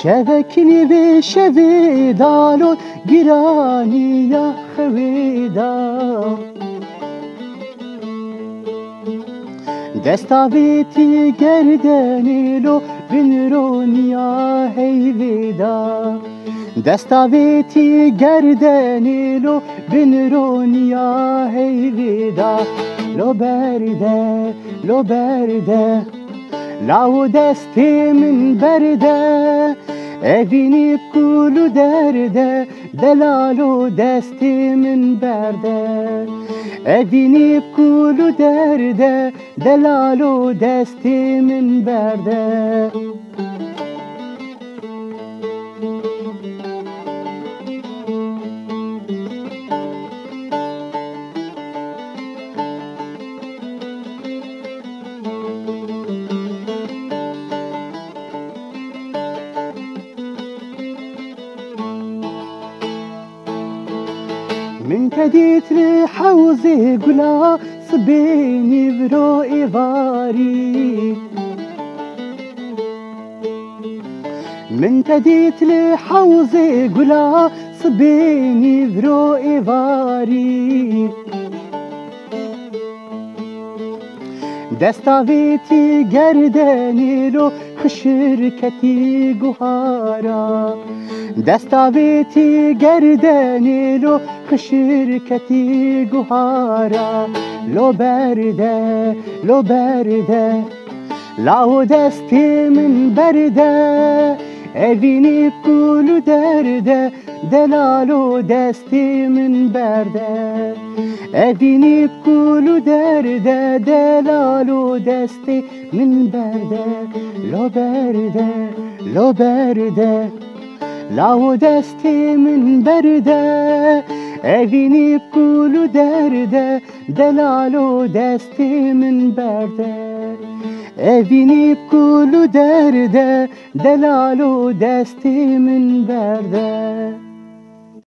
شبکلی به شویدالون گرانی یا خویدا دستاویتی گردنیلو بنرونیا هیویدا دستاویتی گردنیلو بنرونیا هیویدا لو برده لاو دستی من برده evini kulu derde delalu desti min berde evini kulu derde delalu desti min berde من كديت لحوزي قلا صبيني برو إيفاري من كديت لحوزي قلا صبيني برو إيفاري دستاويتي گردني لو خشركتي قهارا دستاويتي گردني لو خشركتي قهارا لو برده لاو دستي من برده evini kulu derde delalu desti min berde evini kulu derde delalu desti min berde lo berde لاو دستی من برده evini kulu derde delalu desti min berde evini kulu derde delalu desti min berde